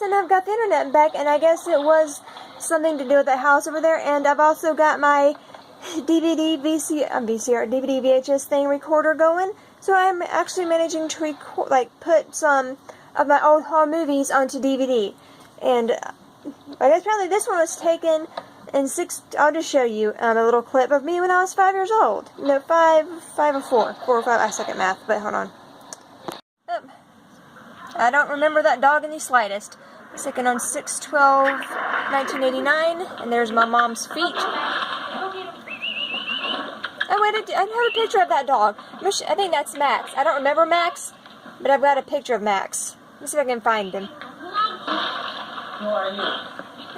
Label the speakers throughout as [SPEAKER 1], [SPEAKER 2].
[SPEAKER 1] and I've got the internet back, and I guess it was something to do with that house over there. And I've also got my DVD, DVD, VHS thing recorder going. So I'm actually managing to put some of my old home movies onto DVD. And I guess apparently this one was taken in I'll just show you a little clip of me when I was 5 years old. No, 5 or 4 or 5. I suck at math, but hold on. I don't remember that dog in the slightest. Second on 6/12/1989, and there's my mom's feet. Oh wait, I have a picture of that dog. I think that's Max. I don't remember Max, but I've got a picture of Max. Let's see if I can find him.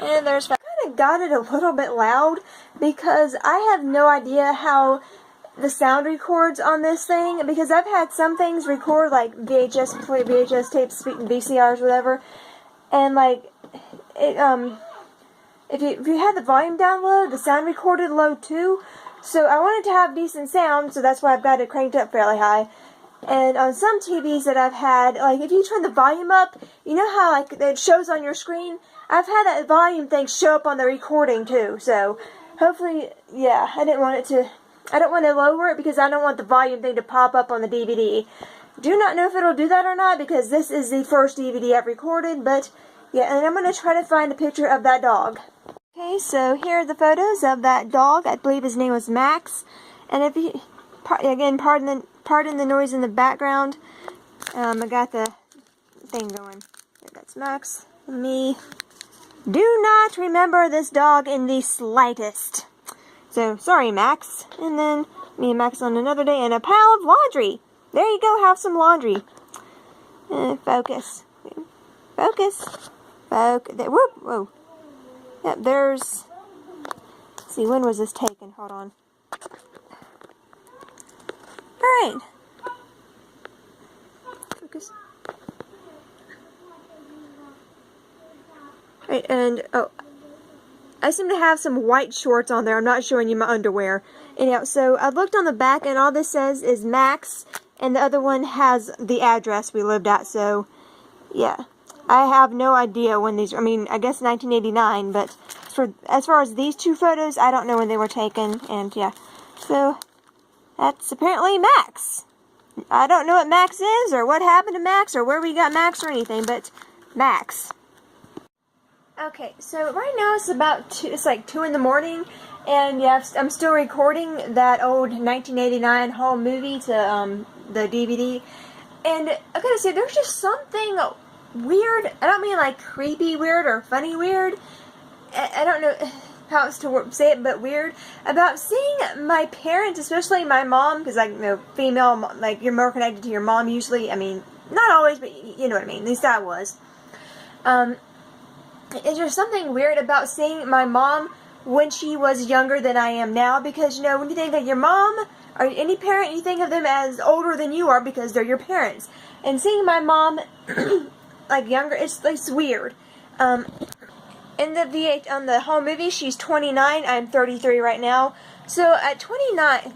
[SPEAKER 1] And there's. I kind of got it a little bit loud because I have no idea how the sound records on this thing, because I've had some things record like VHS tapes, VCRs, whatever, and like it if you had the volume down low, the sound recorded low too. So I wanted to have decent sound, so that's why I've got it cranked up fairly high. And on some TVs that I've had, like if you turn the volume up, you know how like it shows on your screen? I've had that volume thing show up on the recording too. So hopefully, yeah, I don't want to lower it because I don't want the volume thing to pop up on the DVD. Do not know if it'll do that or not because this is the first DVD I've recorded, but yeah, and I'm going to try to find a picture of that dog. Okay, so here are the photos of that dog. I believe his name was Max. And if you, again, pardon the noise in the background. I got the thing going. That's Max. Me. Do not remember this dog in the slightest. So, sorry, Max. And then, me and Max on another day, and a pile of laundry. There you go, have some laundry. Focus. Focus. Focus. Whoop, whoa. Yep, there's... Let's see, when was this taken? Hold on. Alright. Focus. Right, and, oh... I seem to have some white shorts on there. I'm not showing you my underwear. Anyhow, so I looked on the back, and all this says is Max, and the other one has the address we lived at, so, yeah. I have no idea when these, I mean, I guess 1989, but as far as these two photos, I don't know when they were taken, and yeah. So, that's apparently Max. I don't know what Max is, or what happened to Max, or where we got Max, or anything, but Max. Okay, so right now it's it's like 2 in the morning, and yeah, I'm still recording that old 1989 home movie to the DVD, and I gotta say, there's just something weird. I don't mean like creepy weird or funny weird. I don't know how else to say it, but weird about seeing my parents, especially my mom, because like, you know, female, like you're more connected to your mom usually. I mean, not always, but you know what I mean. At least I was. Is there something weird about seeing my mom when she was younger than I am now? Because, you know, when you think of your mom or any parent, you think of them as older than you are because they're your parents. And seeing my mom, like, younger, it's weird. In the home movie, she's 29. I'm 33 right now. So, at 29,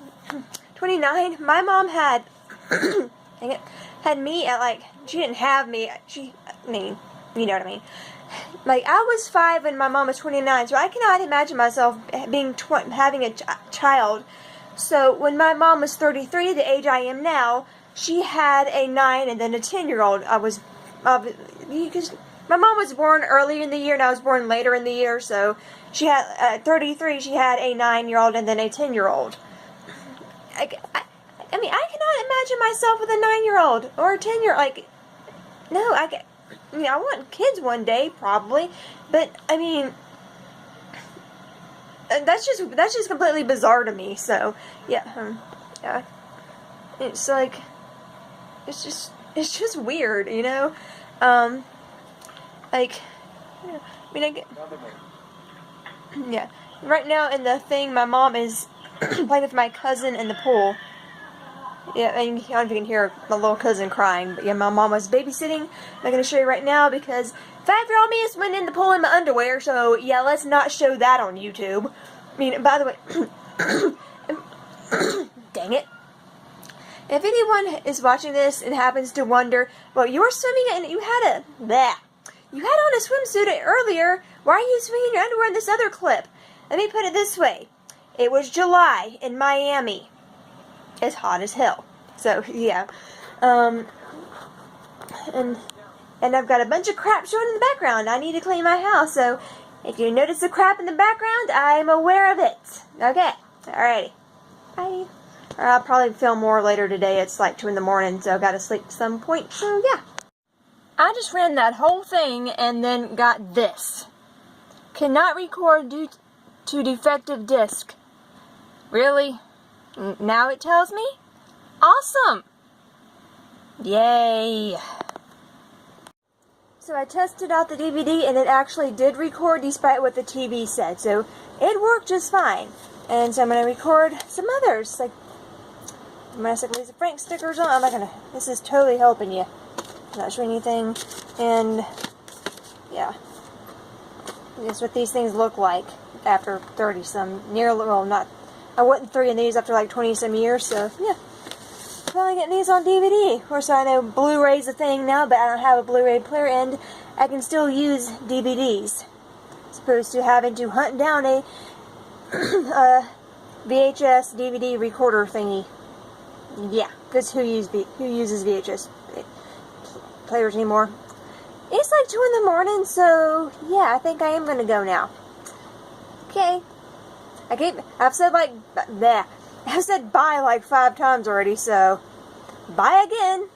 [SPEAKER 1] my mom had, dang it, had me at, like, she didn't have me, I mean, you know what I mean. Like, I was 5 when my mom was 29, so I cannot imagine myself having a child. So, when my mom was 33, the age I am now, she had a 9 and then a 10-year-old. Because my mom was born earlier in the year and I was born later in the year, so she had, at 33, she had a 9-year-old and then a 10-year-old. I mean, I cannot imagine myself with a 9-year-old or a 10-year-old. Like, no, I mean, I want kids one day, probably, but, I mean, that's just completely bizarre to me, so, yeah, yeah, it's like, it's just weird, you know, like, I mean, I get, yeah, right now in the thing, my mom is playing with my cousin in the pool. Yeah, I don't know if you can hear my little cousin crying, but yeah, my mom was babysitting. I'm not going to show you right now because 5-year-old me just went in the pool in my underwear, so yeah, let's not show that on YouTube. I mean, by the way, dang it. If anyone is watching this and happens to wonder, well, you were swimming and you you had on a swimsuit earlier. Why are you swinging your underwear in this other clip? Let me put it this way. It was July in Miami. It's hot as hell. So, yeah. And I've got a bunch of crap showing in the background. I need to clean my house, so if you notice the crap in the background, I'm aware of it. Okay. Alrighty. Bye. Or I'll probably film more later today. It's like 2 in the morning, so I've got to sleep at some point. So, yeah. I just ran that whole thing and then got this. Cannot record due to defective disk. Really? Now it tells me? Awesome! Yay! So I tested out the DVD and it actually did record despite what the TV said. So it worked just fine. And so I'm going to record some others. Like, I'm going to stick Lisa Frank stickers on. I'm not going to, this is totally helping you. I'm not showing anything. And, yeah. That's what these things look like after 30-some, well, not, I wasn't 3 in these after like 20-some years, so, yeah. Finally getting these on DVD. Of course, I know Blu-ray's a thing now, but I don't have a Blu-ray player, and I can still use DVDs. As opposed to having to hunt down a VHS DVD recorder thingy. Yeah, because who uses VHS players anymore? It's like 2 in the morning, so yeah, I think I am gonna go now. Okay. I've said like, I've said bye like 5 times already, so bye again.